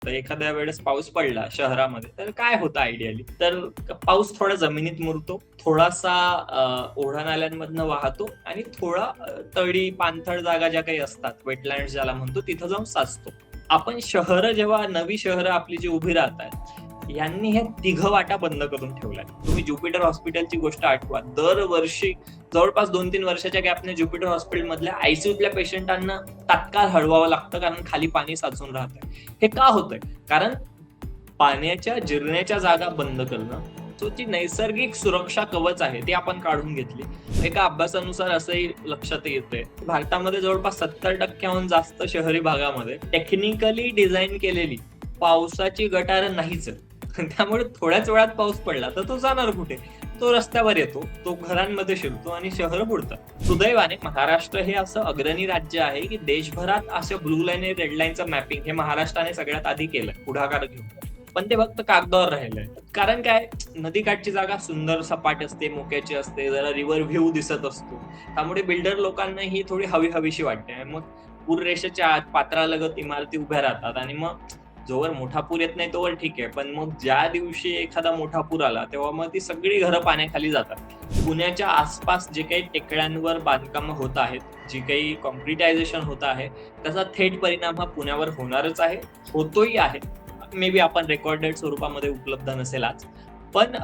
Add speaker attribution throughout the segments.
Speaker 1: तर एखाद्या वेळेस पाऊस पडला शहरामध्ये तर काय होतं आयडियली? तर पाऊस थोडा जमिनीत मुरतो, थोडासा ओढा नाल्यांमधनं वाहतो आणि थोडा तळी, पाणथळ जागा ज्या काही असतात, वेटलँड्स ज्याला म्हणतो, तिथं जाऊन साचतो. आपण शहरं जेव्हा नवी शहरं आपली जी उभी राहतायत, यांनी हे तिघं वाटा बंद करून ठेवलाय. तुम्ही ज्युपिटर हॉस्पिटलची गोष्ट आठवा. दरवर्षी जवळपास 2-3 वर्षाच्या गॅपने ज्युपिटर हॉस्पिटलमधल्या आयसीयूतल्या पेशंटांना तात्काळ हलवावं लागतं कारण खाली पाणी साचून राहतंय. हे का होतंय? कारण पाण्याच्या जिरण्याच्या जागा बंद करणं, तो जी नैसर्गिक सुरक्षा कवच आहे ती आपण काढून घेतली. एका अभ्यासानुसार असंही लक्षात येतंय, भारतामध्ये जवळपास 70% जास्त शहरी भागामध्ये टेक्निकली डिझाइन केलेली पावसाची गटारं नाहीच आहेत. त्यामुळे थोड्याच वेळात पाऊस पडला तर तो जाणार कुठे? तो रस्त्यावर येतो, तो घरांमध्ये शिरतो आणि शहरं बुडतात. सुदैवाने महाराष्ट्र हे असं अग्रणी राज्य आहे की देशभरात असं ब्लू लाईन आणि रेड लाईनचं मॅपिंग हे महाराष्ट्राने सगळ्यात आधी केलंय पुढाकार घेऊन. पण ते फक्त कागदावर राहिलंय. कारण काय, नदीकाठची जागा सुंदर सपाट असते, मोक्याची असते, जरा रिव्हर व्ह्यू दिसत असतो. त्यामुळे बिल्डर लोकांना ही थोडी हवी-हवीशी वाटते. मग पूररेषेच्या आत पात्रालगत इमारती उभ्या राहतात आणि मग जोवर मोठा पूर येत नाही तोवर ठीक आहे. पण मग ज्या दिवशी एखादा मोठा पूर आला, तेव्हा मग ती सगळी घरं पाण्याखाली जातात. पुण्याच्या आसपास जे काही टेकड्यांवर बांधकामं होत आहेत, जी काही कॉन्क्रिटायझेशन होत आहे, त्याचा थेट परिणाम हा पुण्यावर होणारच आहे, होतोही आहे. मे बी आपण रेकॉर्डेड स्वरूपामध्ये उपलब्ध नसेल आज. पण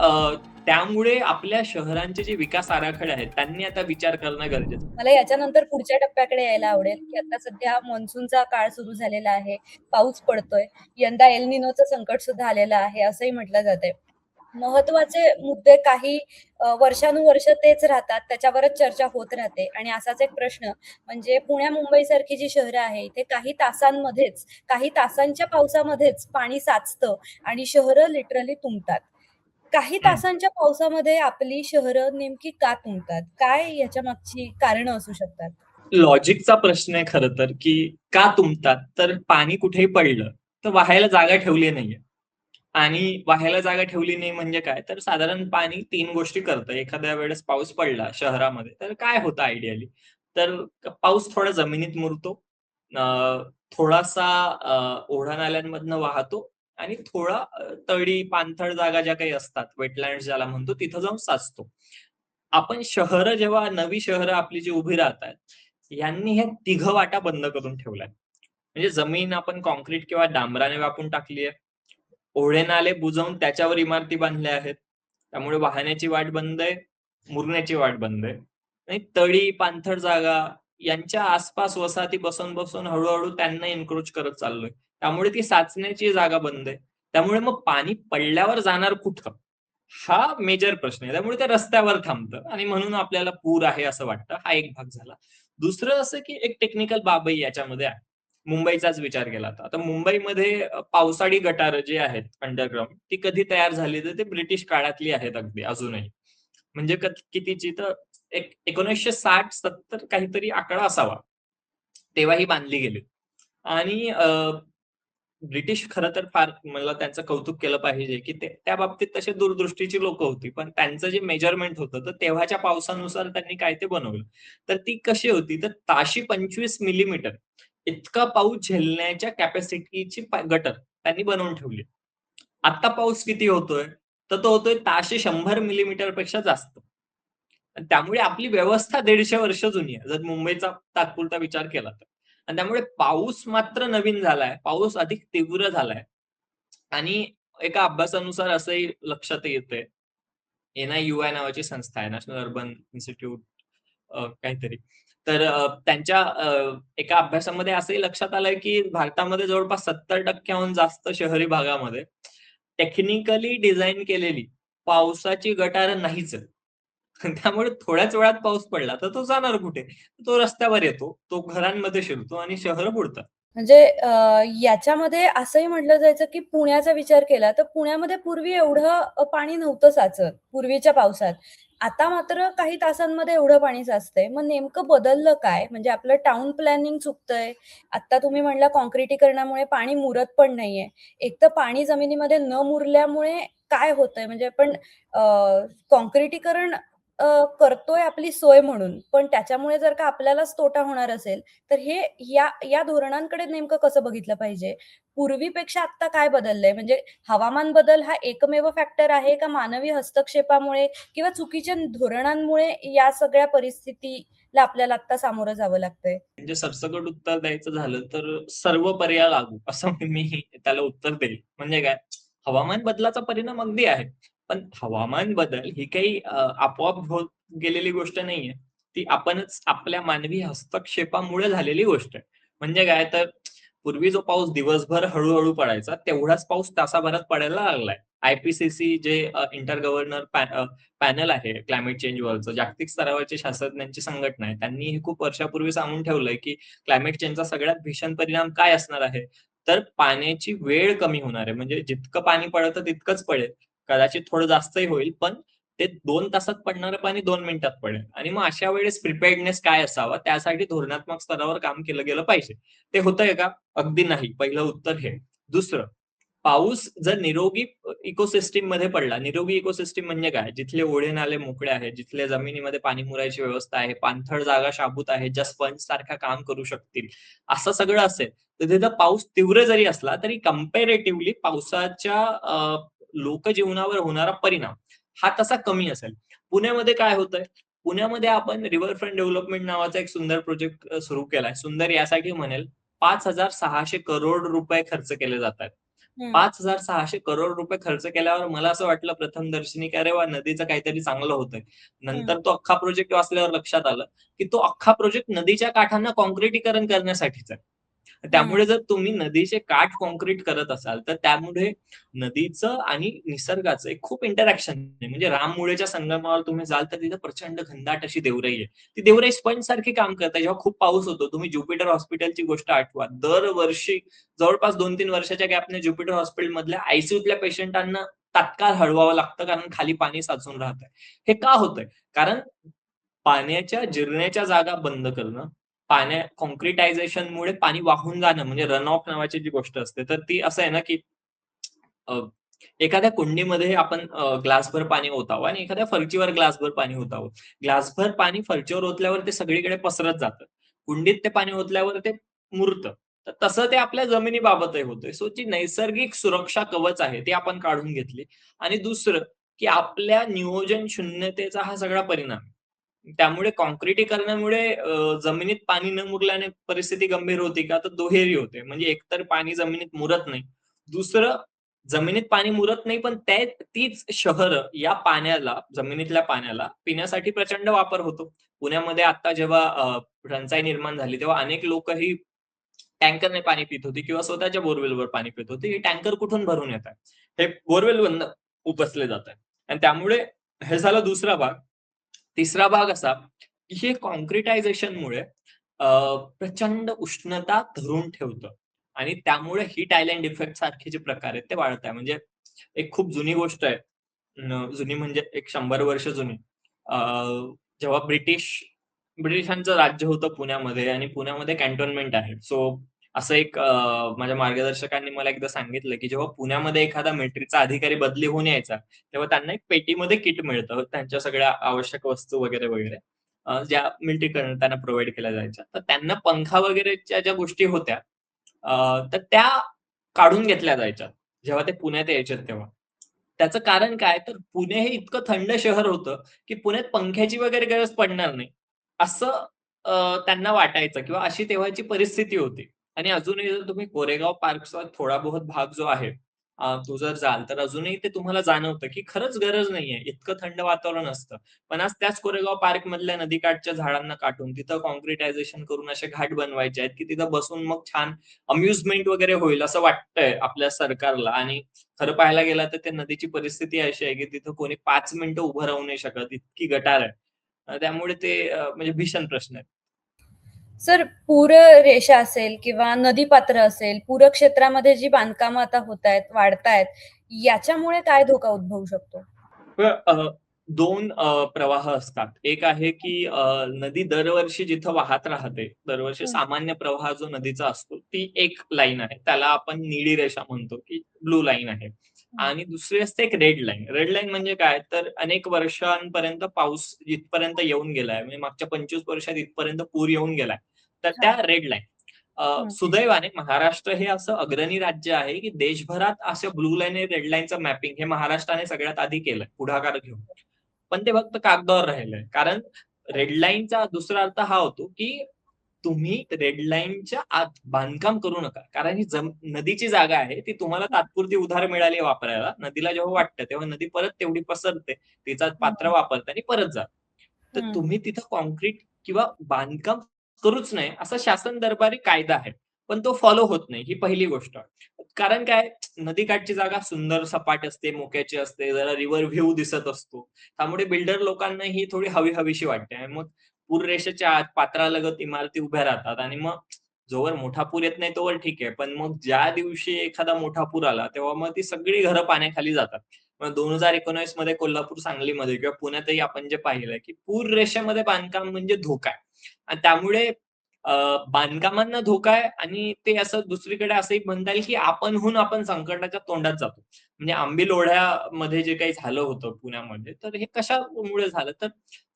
Speaker 1: त्यामुळे आपल्या शहरांचे जे विकास आराखडे आहेत, त्यांनी आता विचार करणं गरजेचं आहे.
Speaker 2: मला याच्यानंतर पुढच्या टप्प्याकडे यायला आवडेल, की आता सध्या मान्सूनचा काळ सुरू झालेला आहे. पाऊस पडतोय. यंदा एल निनोचं संकट सुद्धा आलेलं आहे, असंही म्हटलं जातंय. महत्त्वाचे मुद्दे काही वर्षानुवर्ष तेच राहतात, त्याच्यावरच चर्चा होत राहते आणि असाच एक प्रश्न म्हणजे पुण्या-मुंबईसारखी जी शहरं आहे, इथे काही तासांमध्येच, काही तासांच्या पावसामध्येच पाणी साचतं आणि शहरं लिटरली तुंबतात. काही
Speaker 1: हं.
Speaker 2: तासांच्या पावसामध्ये आपली शहरं नेमकी का तुंबतात? काय याच्यामागची कारणं असू शकतात?
Speaker 1: लॉजिकचा प्रश्न आहे खरं तर, की का तुंबतात? तर पाणी कुठेही पडलं, तर वाहायला जागा ठेवली नाहीये. आणि वाहायला जागा ठेवली नाही म्हणजे काय? तर साधारण पाणी 3 गोष्टी करतं. एखाद्या वेळेस पाऊस पडला शहरामध्ये, तर काय होतं आयडियली? तर पाऊस थोडा जमिनीत मुरतो, अ, थोडासा ओढा नाल्यांमधनं वाहतो आणि थोडा तळी, पाणथळ जागा ज्या काही असतात, वेटलँड्स ज्याला म्हणतो, तिथं जाऊन साचतो. आपण शहरं जेव्हा नवी शहरं आपली जी उभी राहतायत, यांनी हे तिघं वाटा बंद करून ठेवलाय. म्हणजे जमीन आपण काँक्रीट किंवा डांबराने व्यापून टाकली आहे. ओढे-नाले बुजवून त्याच्यावर इमारती बांधल्या आहेत. त्यामुळे वाहण्याची वाट बंद आहे, मुरण्याची वाट बंद आहे. आणि तळी, पाणथळ जागा यांच्या आसपास वसाहती बसून हळू त्यांना एन्क्रोच करत चाललोय. त्यामुळे ती साचण्याची जागा बंद आहे. त्यामुळे मग पाणी पडल्यावर जाणार कुठं? हा मेजर प्रश्न आहे. त्यामुळे ते रस्त्यावर थांबतं आणि म्हणून आपल्याला पूर आहे असं वाटतं. हा एक भाग झाला. दुसरं असं की एक टेक्निकल बाबही याच्यामध्ये आहे. मुंबईचाच विचार केला तर. आता मुंबईमध्ये पावसाळी गटारं जी आहेत अंडरग्राउंड, ती कधी तयार झाली तर ते ब्रिटिश काळातली आहेत अगदी अजूनही. म्हणजे कितीची तर एक 1960-70 काहीतरी आकडा असावा. तेव्हा ही बांधली गेली. आणि ब्रिटिश खरं तर फार मला त्यांचं कौतुक केलं पाहिजे, की ते त्या बाबतीत तसे दूरदृष्टीची लोकं होती. पण त्यांचं जे मेजरमेंट होतं, तर तेव्हाच्या पावसानुसार त्यांनी काय ते बनवलं. तर ती कशी होती, तर ताशी 25 मिलीमीटर इतका पाऊस झेलण्याच्या कॅपॅसिटीची गटर त्यांनी बनवून ठेवली. आत्ता पाऊस किती होतोय? तर तो होतोय ताशी 100 मिलीमीटर पेक्षा जास्त. आणि त्यामुळे आपली व्यवस्था 150 वर्ष जुनी आहे. जर मुंबईचा तात्पुरता विचार केला तर. आणि त्यामुळे पाऊस मात्र नवीन झालाय. पाऊस अधिक तीव्र झालाय. आणि एका अभ्यासानुसार असंही लक्षात येतंय. NIUI नावाची संस्था आहे, नॅशनल अर्बन इन्स्टिट्यूट काहीतरी. तर त्यांच्या एका अभ्यासामध्ये असंही लक्षात आलंय, की भारतामध्ये जवळपास 70% हून जास्त शहरी भागामध्ये टेक्निकली डिझाइन केलेली पावसाची गटारं नाहीच आहेत. त्यामुळे थोड्याच वेळात पाऊस पडला तर तो जाणार कुठे? तो रस्त्यावर येतो, तो घरांमध्ये शिरतो आणि शहरं बुडतात.
Speaker 2: म्हणजे याच्यामध्ये असंही म्हटलं जायचं, की पुण्याचा विचार केला, तर पुण्यामध्ये पूर्वी एवढं पाणी नव्हतं साचत, पूर्वीच्या पावसात. आता मात्र काही तासांमध्ये एवढं पाणी साचतंय. मग नेमकं बदललं काय? म्हणजे आपलं टाउन प्लॅनिंग चुकतंय. आत्ता तुम्ही म्हणला काँक्रिटीकरणामुळे पाणी मुरत पण नाहीये. एक तर पाणी जमिनीमध्ये न मुरल्यामुळे काय होतंय? म्हणजे आपण काँक्रिटीकरण करतोय आपली सोय म्हणून. पण त्याच्यामुळे जर का आपल्यालाच तोटा होणार असेल, तर हे या या धोरणांकडे नेमकं कसं बघितलं पाहिजे? पूर्वीपेक्षा आत्ता काय बदललंय? म्हणजे हवामान बदल हा एकमेव फॅक्टर आहे का मानवी हस्तक्षेपामुळे किंवा चुकीच्या धोरणांमुळे या सगळ्या परिस्थितीला आपल्याला आत्ता सामोरं जावं लागतंय?
Speaker 1: म्हणजे सरसकट उत्तर द्यायचं झालं तर सर्व पर्याय लागू असं मी त्याला उत्तर देईल. म्हणजे काय, हवामान बदलाचा परिणाम अगदी आहे. पण हवामान बदल ही काही आपोआप होत गेलेली गोष्ट नाहीये. ती आपणच आपल्या मानवी हस्तक्षेपामुळे झालेली गोष्ट आहे. म्हणजे काय तर पूर्वी जो पाऊस दिवसभर हळू पडायचा, तेवढाच पाऊस तासाभरात पडायला लागलाय. आय-पी-सी-सी जे इंटर गव्हर्नर पॅनल आहे क्लायमेट चेंजवरचं, जागतिक स्तरावरची शास्त्रज्ञांची संघटना आहे. त्यांनी हे खूप वर्षापूर्वी सांगून ठेवलंय, की क्लायमेट चेंजचा सगळ्यात भीषण परिणाम काय असणार आहे? तर पाण्याची वेळ कमी होणार आहे. म्हणजे जितकं पाणी पडतं तितकंच पडेल. कदाचित थोडं जास्तही होईल, पण ते 2 तासात पडणारं पाणी 2 मिनिटात पडेल. आणि मग अशा वेळेस प्रिपेअर्डनेस काय असावा? त्यासाठी धोरणात्मक स्तरावर काम केलं गेलं पाहिजे. ते होतंय का? अगदी नाही. पहिलं उत्तर हे. दुसरं, पाऊस जर निरोगी इकोसिस्टममध्ये पडला. निरोगी इकोसिस्टम म्हणजे काय? जिथले ओढे-नाले मोकळे आहेत, जिथल्या जमिनीमध्ये पाणी मुरायची व्यवस्था आहे, पाणथळ जागा शाबूत आहेत, ज्या स्पंजसारखं काम करू शकतील. असं सगळं असेल, तर तिथं पाऊस तीव्र जरी असला, तरी कंपॅरेटिव्हली पावसाच्या लोकजीवनावर होणारा परिणाम हा तसा कमी असेल. पुण्यामध्ये काय होतंय? पुण्यामध्ये आपण रिव्हरफ्रंट डेव्हलपमेंट नावाचा एक सुंदर प्रोजेक्ट सुरू केलाय. सुंदर यासाठी म्हणेल, 5,600 करोड रुपये खर्च केले जातायत.
Speaker 2: हं,
Speaker 1: 5,600 करोड रुपये खर्च केल्यावर मला असं वाटलं प्रथमदर्शनी, की अरे वाह! नदीचं काहीतरी चांगलं होतंय.
Speaker 2: हं,
Speaker 1: नंतर तो अख्खा प्रोजेक्ट वाचल्यावर लक्षात आलं, की तो अख्खा प्रोजेक्ट नदीच्या काठांना काँक्रिटीकरण करण्यासाठीचा आहे.
Speaker 2: हं,
Speaker 1: त्यामुळे जर तुम्ही नदीचे काठ काँक्रीट करत असाल, तर त्यामुळे नदीचं आणि निसर्गाचं एक खूप इंटरॅक्शन आहे. म्हणजे राममुळेच्या संगमावर तुम्ही जाल, तर तिथे प्रचंड घनदाट अशी देवराई आहे. ती देवराई स्पंजसारखी काम करते. जेव्हा खूप पाऊस होतो, तुम्ही ज्युपिटर हॉस्पिटलची गोष्ट आठवा. दरवर्षी जवळपास 2-3 वर्षाच्या गॅपने ज्युपिटर हॉस्पिटलमधल्या आयसीयूतल्या पेशंटांना तात्काळ हलवावं लागतं, कारण खाली पाणी साचून राहतंय. हे का होतंय? कारण पाण्याच्या जिरण्याच्या जागा बंद करणं, काँक्रिटायझेशनमुळे पाणी वाहून जाणं म्हणजे रन ऑफ नावाची जी गोष्ट असते, तर ती असं आहे ना, की अ, एखाद्या कुंडीमध्ये आपण ग्लासभर पाणी ओतावं आणि एखाद्या फरशीवर ग्लासभर पाणी ओतावं. ग्लासभर पाणी फरशीवर ओतल्यावर ते सगळीकडे पसरत जातं. कुंडीत ते पाणी ओतल्यावर ते मुरतं. तर तसं ते आपल्या जमिनीबाबतही होतंय. सो जी नैसर्गिक सुरक्षा कवच आहे, ती आपण काढून घेतली. आणि दुसरं, की आपल्या नियोजन शून्यतेचा हा सगळा परिणाम आहे. त्यामुळे काँक्रिटीकरणामुळे जमिनीत पाणी न मुरल्याने परिस्थिती गंभीर होती का? तर दुहेरी होते. म्हणजे एकतर पाणी जमिनीत मुरत नाही. दुसरं, जमिनीत पाणी मुरत नाही, पण तीच शहरं या पाण्याला, जमिनीतल्या पाण्याला पिण्यासाठी प्रचंड वापर होतो. पुण्यामध्ये आता जेव्हा टंचाई निर्माण झाली, तेव्हा अनेक लोकं ही टँकरने पाणी पित होती किंवा स्वतःच्या बोरवेलवर पाणी पित होती. हे टँकर कुठून भरून येत आहे? हे बोरवेलवरनं उपसले जात आहे. आणि त्यामुळे हे झाला दुसरा भाग. तिसरा भाग असा, की हे काँक्रिटायझेशनमुळे अ, प्रचंड उष्णता धरून ठेवतं आणि त्यामुळे हीट आयलँड इफेक्ट सारखे जे प्रकार आहेत ते वाढत आहे. म्हणजे एक खूप जुनी गोष्ट आहे. जुनी म्हणजे एक 100 वर्ष जुनी. अ, जेव्हा ब्रिटिशांचं राज्य होतं पुण्यामध्ये आणि पुण्यामध्ये कॅन्टोन्मेंट आहे. सो असं एक माझ्या मार्गदर्शकांनी मला एकदा सांगितलं, की जेव्हा पुण्यामध्ये एखादा मिलिटरीचा अधिकारी बदली होऊन यायचा, तेव्हा त्यांना एक पेटीमध्ये किट मिळतं. त्यांच्या सगळ्या आवश्यक वस्तू वगैरे. ज्या मिलिटरीकडून त्यांना प्रोव्हाईड केल्या जायच्या. तर त्यांना पंखा वगैरेच्या ज्या गोष्टी होत्या, तर त्या काढून घेतल्या जायच्या. जेव्हा ते पुण्यात यायचे तेव्हा. त्याचं कारण काय? तर पुणे हे इतकं थंड शहर होतं, की पुण्यात पंख्याची वगैरे गरज पडणार नाही. असं त्यांना वाटायचं किंवा अशी तेव्हाची परिस्थिती होती. आणि अजूनही जर तुम्ही कोरेगाव पार्कचा थोडा बहुत भाग जो आहे, तो जर जाल तर अजूनही ते तुम्हाला जाणवतं, की खरंच गरज नाहीये. इतकं थंड वातावरण असतं. पण आज त्याच कोरेगाव पार्कमधल्या नदीकाठच्या झाडांना काटून तिथं काँक्रिटायझेशन करून असे घाट बनवायचे आहेत, की तिथं बसून मग छान अम्युजमेंट वगैरे होईल असं वाटतंय आपल्या सरकारला. आणि खरं पाहायला गेलं तर त्या नदीची परिस्थिती अशी आहे, की तिथं कोणी 5 मिनिटं उभं राहू नाही शकत, इतकी गटार आहे. त्यामुळे ते म्हणजे भीषण प्रश्न आहे.
Speaker 2: सर, पूर रेषा असेल किंवा नदीपात्र असेल, पूरक्षेत्रामध्ये जी बांधकामं आता होतायत, वाढतायत, याच्यामुळे काय धोका उद्भवू शकतो?
Speaker 1: 2 प्रवाह असतात. एक आहे की नदी दरवर्षी जिथं वाहत राहते, दरवर्षी
Speaker 2: हं,
Speaker 1: सामान्य प्रवाह जो नदीचा असतो, ती एक लाईन आहे. त्याला आपण निळी रेषा म्हणतो, की ब्लू लाईन आहे.
Speaker 2: हं.
Speaker 1: आणि दुसरी असते एक रेड लाईन. रेड लाईन म्हणजे काय? तर अनेक वर्षांपर्यंत पाऊस जिथपर्यंत येऊन गेलाय, म्हणजे मागच्या 25 वर्षात इथपर्यंत पूर येऊन गेलाय, तर त्या
Speaker 2: हां.
Speaker 1: Red line.
Speaker 2: हं.
Speaker 1: सुदैवाने महाराष्ट्र हे असं अग्रणी राज्य आहे, की देशभरात अशा ब्लू लाईन आणि रेड लाईनचं मॅपिंग हे महाराष्ट्राने सगळ्यात आधी केलंय, पुढाकार घेऊन. पण ते फक्त कागदावर राहिलंय. कारण रेड लाईनचा दुसरा अर्थ हा होतो, की तुम्ही रेड लाईनच्या आत बांधकाम करू नका. कारण ही नदीची जागा आहे, ती तुम्हाला तात्पुरती उधार मिळाली वापरायला. नदीला जेव्हा वाटतं, तेव्हा नदी परत तेवढी पसरते. तिचा पात्र
Speaker 2: हं,
Speaker 1: वापरते आणि परत जाते. तर
Speaker 2: हं.
Speaker 1: तुम्ही तिथं काँक्रीट किंवा बांधकाम करूच नये, असा शासन दरबारी कायदा आहे. पण तो फॉलो होत नाही, ही पहिली गोष्ट. कारण काय, नदीकाठची जागा सुंदर सपाट असते, मोक्याची असते, जरा रिव्हर व्ह्यू दिसत असतो. त्यामुळे बिल्डर लोकांना ही थोडी हवी-हवीशी वाटते आणि मग पूररेषेच्या आत पात्रालगत इमारती उभ्या राहतात आणि मग जोवर मोठा पूर येत नाही तोवर ठीक आहे. पण मग ज्या दिवशी एखादा मोठा पूर आला, तेव्हा मग ती सगळी घरं पाण्याखाली जातात. मग 2019 मध्ये कोल्हापूर, सांगलीमध्ये किंवा पुण्यातही आपण जे पाहिलंय, की पूर रेषेमध्ये बांधकाम म्हणजे धोका आहे. आणि त्यामुळे अ, बांधकामांना धोका आहे आणि ते असं दुसरीकडे असंही म्हणता येईल, की आपण संकटाच्या तोंडात जातो. म्हणजे आंबील ओढ्यामध्ये जे काही झालं होतं पुण्यामध्ये, तर हे कशामुळे झालं? तर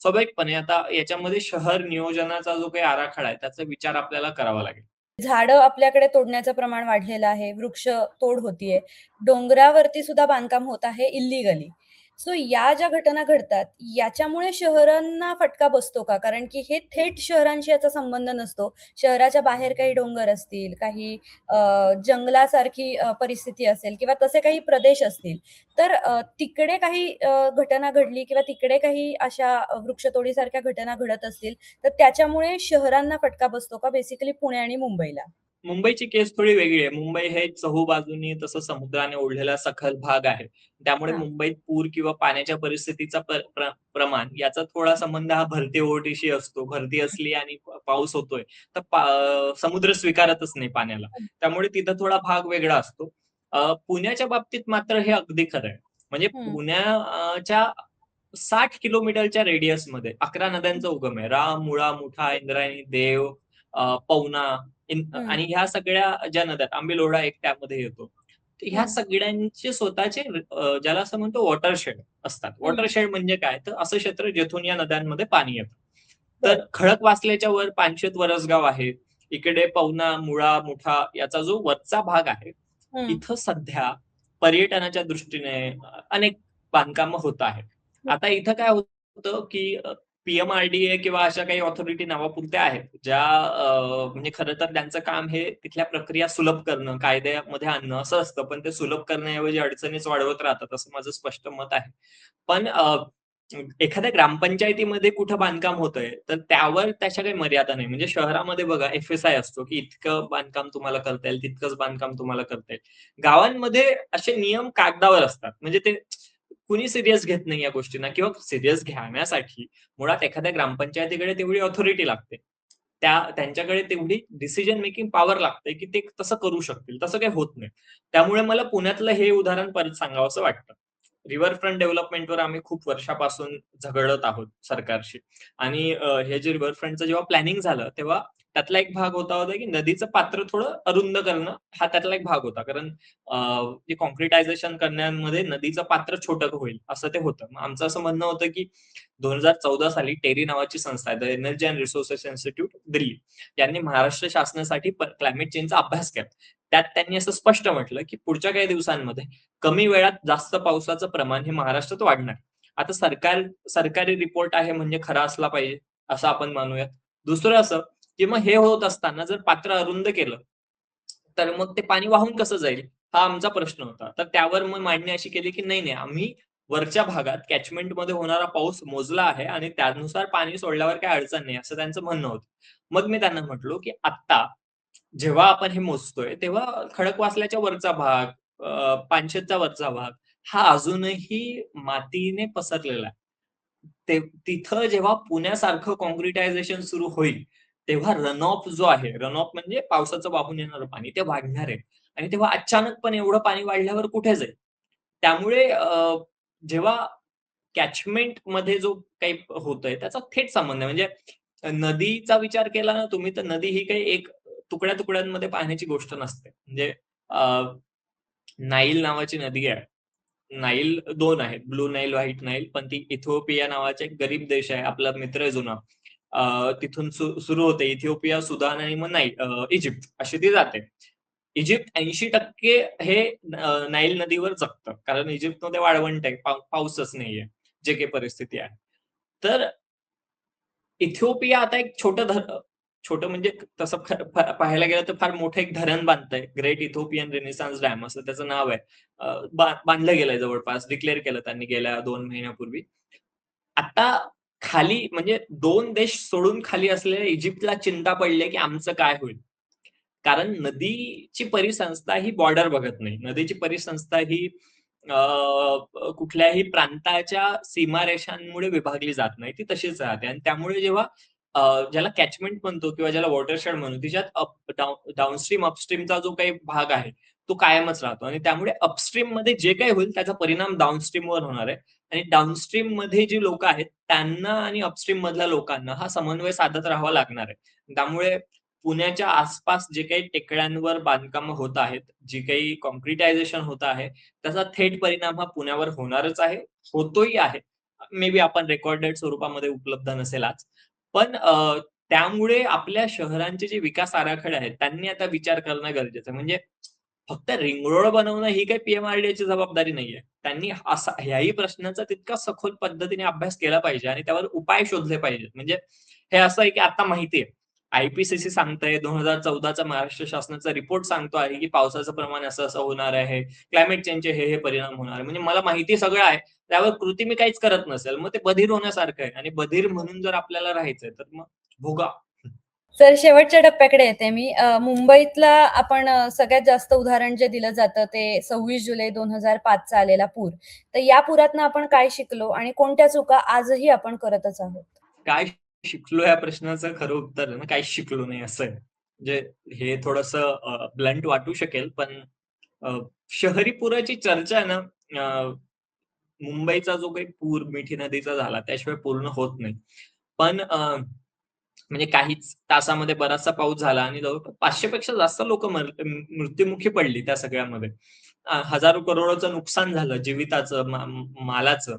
Speaker 1: स्वाभाविकपणे आता याच्यामध्ये शहर नियोजनाचा जो काही आराखडा आहे, त्याचा विचार आपल्याला करावा लागेल.
Speaker 2: झाडं आपल्याकडे तोडण्याचं प्रमाण वाढलेलं आहे. वृक्ष तोड होतीये. डोंगरावरती सुद्धा बांधकाम होत आहे इल्लीगली. सो या ज्या घटना घडतात, याच्यामुळे शहरांना फटका बसतो का? कारण की हे थेट शहरांशी याचा संबंध नसतो. शहराच्या बाहेर काही डोंगर असतील, काही जंगलासारखी परिस्थिती असेल किंवा तसे काही प्रदेश असतील. तर तिकडे काही घटना घडली किंवा तिकडे काही अशा वृक्षतोडीसारख्या घटना घडत असतील, तर त्याच्यामुळे शहरांना फटका बसतो का बेसिकली पुणे आणि मुंबईला?
Speaker 1: मुंबईची केस थोडी वेगळी आहे. मुंबई हे चहूबाजूनी तसं समुद्राने ओढलेला सखल भाग आहे. त्यामुळे
Speaker 2: हां.
Speaker 1: मुंबईत पूर किंवा पाण्याच्या परिस्थितीचा प्रमाण याचा थोडा संबंध हा भरती ओहोटीशी असतो. भरती असली आणि पाऊस होतोय, तर समुद्र स्वीकारतच नाही पाण्याला.
Speaker 2: हं,
Speaker 1: त्यामुळे तिथं थोडा भाग वेगळा असतो. पुण्याच्या बाबतीत मात्र हे अगदी खरं आहे. म्हणजे
Speaker 2: हं,
Speaker 1: 60 किलोमीटरच्या रेडियसमध्ये 11
Speaker 2: हं,
Speaker 1: नद्यांचा उगम आहे. राम, मुळा, मुठा, इंद्रायणी, देव, पवना
Speaker 2: हं,
Speaker 1: आणि ह्या सगळ्या ज्या नद्या आहेत, आंबेल एक त्यामध्ये येतो. तर ह्या
Speaker 2: हं,
Speaker 1: सगळ्यांचे स्वतःचे ज्याला असं म्हणतो वॉटरशेड असतात.
Speaker 2: हं.
Speaker 1: वॉटरशेड म्हणजे काय? तर असं क्षेत्र जिथून या नद्यांमध्ये पाणी येतं. तर
Speaker 2: बरं.
Speaker 1: खडकवासल्याच्या वर पानशेत वरसगाव आहे. इकडे पवना, मुळा, मुठा याचा जो वरचा भाग आहे,
Speaker 2: हं,
Speaker 1: इथं सध्या पर्यटनाच्या दृष्टीने अनेक बांधकामं होत आहेत.
Speaker 2: हं,
Speaker 1: आता इथं काय होतं, की पी-एम-आर-डी-ए किंवा अशा काही ऑथॉरिटी नावापुरत्या आहेत, ज्या म्हणजे खरं तर त्यांचं काम हे तिथल्या प्रक्रिया सुलभ करणं, कायद्यामध्ये आणणं असं असतं. पण ते सुलभ करण्याऐवजी अडचणीच वाढवत राहतात, असं माझं स्पष्ट मत आहे. पण एखाद्या ग्रामपंचायतीमध्ये कुठं बांधकाम होतंय, तर त्यावर त्याच्या काही मर्यादा नाही. म्हणजे शहरामध्ये बघा एफ-एस-आय असतो, की इतकं बांधकाम तुम्हाला करता येईल, तितकंच बांधकाम तुम्हाला करता येईल. गावांमध्ये असे नियम कागदावर असतात. म्हणजे ते कुणी सीरियस घेत नाही या गोष्टींना किंवा सीरियस घेण्यासाठी मुळात एखाद्या ग्रामपंचायतीकडे तेवढी ऑथॉरिटी लागते. त्यांच्याकडे तेवढी डिसिजन मेकिंग पॉवर लागते, की ते तसं करू शकतील. तसं काही होत नाही. त्यामुळे मला पुण्यातलं हे उदाहरण परत सांगावसं वाटतं. रिव्हरफ्रंट डेव्हलपमेंटवर आम्ही खूप वर्षापासून झगडत आहोत सरकारशी आणि हे जे रिव्हरफ्रंटचं जेव्हा प्लॅनिंग झालं, तेव्हा त्यातला एक भाग होता, की नदीचं पात्र थोडं अरुंद करणं, हा त्यातला एक भाग होता. कारण जे काँक्रिटायझेशन करण्यामध्ये नदीचं पात्र छोटं होईल, असं ते होतं. मग आमचं असं म्हणणं होतं, की 2014 साली टेरी नावाची संस्था आहे, the energy and resources institute Delhi. यांनी महाराष्ट्र शासनासाठी क्लायमेट चेंजचा अभ्यास केला. त्यात त्यांनी असं स्पष्ट म्हटलं, की पुढच्या काही दिवसांमध्ये कमी वेळात जास्त पावसाचं प्रमाण हे महाराष्ट्रात वाढणार. आता सरकारी रिपोर्ट आहे म्हणजे खरा असला पाहिजे, असं आपण मानूयात. दुसरं असं, की मग हे होत असताना जर पात्र अरुंद केलं, तर मग ते पाणी वाहून कसं जाईल? हा आमचा प्रश्न होता. तर त्यावर मग मांडणी अशी केली, की नाही, आम्ही वरच्या भागात कॅचमेंटमध्ये होणारा पाऊस मोजला आहे आणि त्यानुसार पाणी सोडल्यावर काही अडचण नाही, असं त्यांचं म्हणणं होतं. मग मी त्यांना म्हटलो, की आत्ता जेव्हा आपण हे मोजतोय, तेव्हा खडकवासल्याच्या वरचा भाग, पानशेतचा वरचा भाग, हा अजूनही मातीने पसरलेला आहे. तिथं जेव्हा पुण्यासारखं काँक्रिटायझेशन सुरू होईल, तेव्हा रनऑफ जो आहे, रनऑफ म्हणजे पावसाचं वाहून येणारं पाणी, ते वाढणार आहे आणि तेव्हा अचानकपणे एवढं पाणी वाढल्यावर कुठे जाईल? त्यामुळे जेव्हा कॅचमेंट मध्ये जो काही होतोय त्याचा थेट संबंध आहे. म्हणजे नदीचा विचार केला ना तुम्ही, तर नदी ही काही एक तुकड्या तुकड्यांमध्ये पाहण्याची गोष्ट नसते. म्हणजे नाईल नावाची नदी आहे. नाईल 2 आहेत, ब्लू नाईल, व्हाईट नाईल. पण ती इथिओपिया नावाचा एक गरीब देश आहे, आपला मित्र आहे जुना. तिथून सुरू होते इथिओपिया, सुदान आणि मग इजिप्त अशी ती जाते. इजिप्त 80% हे नाईल नदीवर जगतं. कारण इजिप्तमध्ये वाळवंट आहे, पाऊसच नाहीये, जे काही परिस्थिती आहे. तर इथिओपिया आता एक छोटं म्हणजे तसं पाहायला गेलं तर फार मोठं एक धरण बांधतंय. ग्रेट इथिओपियन रेनेसान्स डॅम असं त्याचं नाव आहे. बांधलं गेलंय जवळपास. डिक्लेअर केलं त्यांनी गेल्या 2 महिन्यापूर्वी. आता खाली म्हणजे 2 देश सोडून खाली असलेल्या इजिप्तला चिंता पडली की आमचं काय होईल? कारण नदीची परिसंस्था ही बॉर्डर बघत नाही. नदीची परिसंस्था ही कुठल्याही प्रांताच्या सीमारेषांमुळे विभागली जात नाही. ती तशीच राहते आणि त्यामुळे जेव्हा ज्याला कॅचमेंट म्हणतो किंवा ज्याला वॉटरशेड म्हणतो, तिच्यात डाउनस्ट्रीम, अपस्ट्रीमचा जो काही भाग आहे, तो कायमच राहतो आणि त्यामुळे अपस्ट्रीममध्ये जे काही होईल त्याचा परिणाम डाउनस्ट्रीमवर होणार आहे आणि डाउनस्ट्रीममध्ये जी लोकं आहेत, त्यांना आणि अपस्ट्रीम मधल्या लोकांना हा समन्वय साधत राहावा लागणार आहे. त्यामुळे पुण्याच्या आसपास जे काही टेकड्यांवर बांधकामं होत आहेत, जी काही काँक्रिटायझेशन होत आहे, त्याचा थेट परिणाम हा पुण्यावर होणारच आहे, होतोही आहे. मे बी आपण रेकॉर्डेड स्वरूपामध्ये उपलब्ध नसेल आज. पण त्यामुळे आपल्या शहरांचे जे विकास आराखडे आहेत, त्यांनी आता विचार करणं गरजेचं आहे. म्हणजे फक्त रिंग रोड बनवणं ही काही पी-एम-आर-डी-एची जबाबदारी नाहीये. त्यांनी असा ह्याही प्रश्नाचा तितका सखोल पद्धतीने अभ्यास केला पाहिजे आणि त्यावर उपाय शोधले पाहिजेत. म्हणजे हे असं आहे की आता माहिती आहे, आय-पी-सी-सी सांगतंय, 2014चा महाराष्ट्र शासनाचा रिपोर्ट सांगतो आहे, की पावसाचं प्रमाण असं-असं होणार आहे. क्लायमेट चेंजचे हे परिणाम होणार आहे. म्हणजे मला माहिती सगळं आहे. त्यावर कृती मी काहीच करत नसेल, मग ते बधीर होण्यासारखं आहे आणि बधीर म्हणून जर आपल्याला राहायचंय, तर मग भोगा.
Speaker 2: तर शेवटच्या टप्प्याकडे येते मी. मुंबईतला आपण सगळ्यात जास्त उदाहरण जे दिलं जातं ते 26 जुलै 2005 चा आलेला पूर. तर या पुरातनं आपण काय शिकलो आणि कोणत्या चुका आजही आपण करतच आहोत?
Speaker 1: काय शिकलो या प्रश्नाचं खरं उत्तर आहे ना, काहीच शिकलो नाही असं आहे. म्हणजे हे थोडंसं ब्लंट वाटू शकेल, पण अ, शहरी पुराची चर्चा आहे ना, अ, मुंबईचा जो काही पूर मिठी नदीचा झाला त्याशिवाय पूर्ण होत नाही. पण म्हणजे काहीच तासामध्ये बराचसा पाऊस झाला आणि जवळपास 500 पेक्षा जास्त लोकं मृत्युमुखी पडली त्या सगळ्यामध्ये. हजारो करोडोचं नुकसान झालं जीविताचं, मालाचं.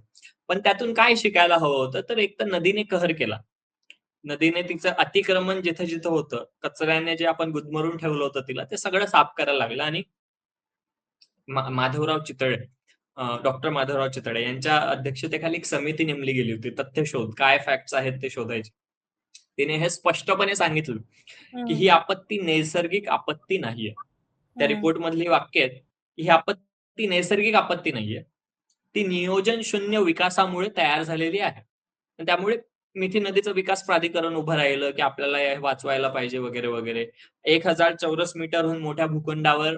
Speaker 1: पण त्यातून काय शिकायला हवं होतं, तर एक तर नदीने कहर केला. नदीने तिचं अतिक्रमण जिथं-जिथं होतं, कचऱ्याने जे आपण गुदमरून ठेवलं होतं तिला, ते सगळं साफ करायला लागलं आणि माधवराव चितळे, डॉक्टर माधवराव चितळे यांच्या अध्यक्षतेखाली एक समिती नेमली गेली होती. तथ्य शोध, काय फॅक्ट्स आहेत ते शोधायचे. तिने हे स्पष्टपणे सांगितलं, की
Speaker 2: हं,
Speaker 1: ही आपत्ती नैसर्गिक आपत्ती नाहीये. त्या
Speaker 2: हं,
Speaker 1: रिपोर्टमधली वाक्य आहेत, की ही आपत्ती नैसर्गिक आपत्ती नाहीये. ती नियोजन शून्य विकासामुळे तयार झालेली आहे. आणि त्यामुळे मिठी नदीचं विकास प्राधिकरण उभं राहिलं, की आपल्याला हे वाचवायला पाहिजे वगैरे, वगैरे. 1000 चौरस मीटरहून मोठ्या भूखंडावर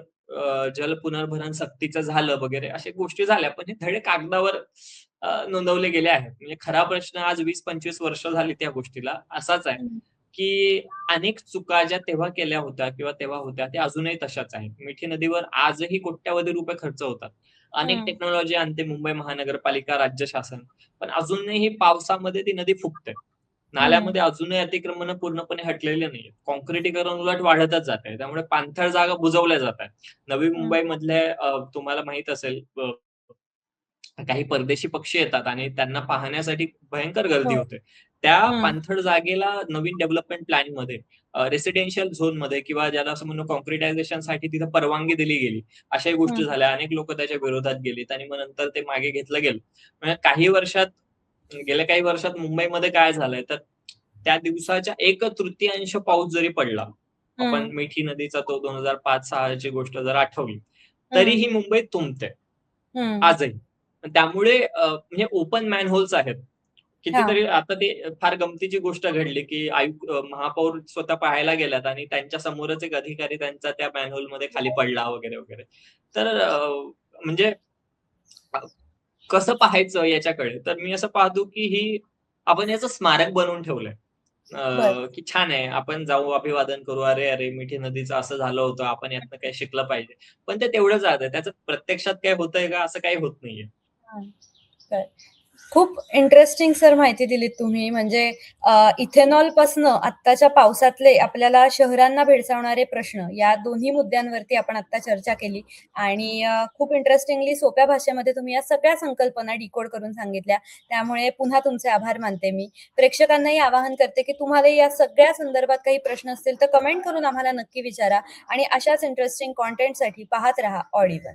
Speaker 1: जल पुनर्भरण सक्तीचं झालं वगैरे अशा गोष्टी झाल्या. पण हे धडे कागदावर नोंदवले गेले आहेत. म्हणजे खरा प्रश्न आज 20-25 वर्ष झाली त्या गोष्टीला असाच आहे,
Speaker 2: हं,
Speaker 1: की अनेक चुका ज्या तेव्हा केल्या होत्या किंवा तेव्हा होत्या, त्या अजूनही तशाच आहेत. मिठी नदीवर आजही कोट्यवधी रुपये खर्च होतात. अनेक
Speaker 2: हं,
Speaker 1: टेक्नॉलॉजी आणते मुंबई महानगरपालिका, राज्य शासन. पण अजूनही पावसामध्ये ती नदी फुगते.
Speaker 2: हं,
Speaker 1: नाल्यामध्ये अजूनही अतिक्रमणं पूर्णपणे हटलेली नाहीयेत. काँक्रिटीकरण उलट वाढतच जातंय. त्यामुळे पाणथळ जागा बुजवल्या जातायत. नवी
Speaker 2: हं,
Speaker 1: मुंबईमधले तुम्हाला माहीत असेल, काही परदेशी पक्षी येतात आणि त्यांना पाहण्यासाठी भयंकर गर्दी
Speaker 2: हो.
Speaker 1: होते. त्या
Speaker 2: हं,
Speaker 1: पाणथळ जागेला नवीन डेव्हलपमेंट प्लॅनमध्ये रेसिडेन्शियल झोनमध्ये किंवा ज्याला असं म्हणू काँक्रिटायझेशनसाठी तिथं परवानगी दिली गेली. अशाही गोष्टी
Speaker 2: हं,
Speaker 1: झाल्या. अनेक लोकं त्याच्या विरोधात गेलीत आणि मग नंतर ते मागे घेतलं गेलं. म्हणजे गेल्या काही वर्षात मुंबईमध्ये काय झालंय, तर त्या दिवसाच्या 1/तृतीयांश पाऊस जरी पडला, आपण
Speaker 2: हं,
Speaker 1: मिठी नदीचा तो 2005-6 ची गोष्ट जर आठवली,
Speaker 2: हं,
Speaker 1: तरीही मुंबईत तुंबते
Speaker 2: हं.
Speaker 1: आजही. त्यामुळे म्हणजे ओपन मॅनहोल्स आहेत.
Speaker 2: हां.
Speaker 1: कितीतरी आता ते फार गमतीची गोष्ट घडली, की महापौर स्वतः पाहायला गेल्यात आणि त्यांच्या समोरच एक अधिकारी त्यांचा त्या मॅनहोलमध्ये खाली पडला वगैरे, वगैरे. तर म्हणजे अ, कसं पाहायचं याच्याकडे, तर मी असं पाहतो, की आपण याचं स्मारक बनवून ठेवलंय.
Speaker 2: बरं.
Speaker 1: की छान आहे. आपण जाऊ, अभिवादन करू. अरे, अरे, मिठी नदीचं असं झालं होतं. आपण यातनं काही शिकलं पाहिजे. पण ते तेवढंच आहे. त्याचं प्रत्यक्षात काही होतंय का? असं काही होत नाहीये.
Speaker 2: हां. बरं. खूप इंटरेस्टिंग सर माहिती दिलीत तुम्ही. म्हणजे इथेनॉलपासनं आत्ताच्या पावसातले आपल्याला शहरांना भेडसावणारे प्रश्न, या दोन्ही मुद्द्यांवरती आपण आत्ता चर्चा केली आणि खूप इंटरेस्टिंगली सोप्या भाषेमध्ये तुम्ही या सगळ्या संकल्पना डिकोड करून सांगितल्या. त्यामुळे पुन्हा तुमचे आभार मानते मी. प्रेक्षकांनाही आवाहन करते, की तुम्हालाही या सगळ्या संदर्भात काही प्रश्न असतील, तर कमेंट करून आम्हाला नक्की विचारा आणि अशाच इंटरेस्टिंग कंटेंटसाठी पाहत रहा ऑडिबल.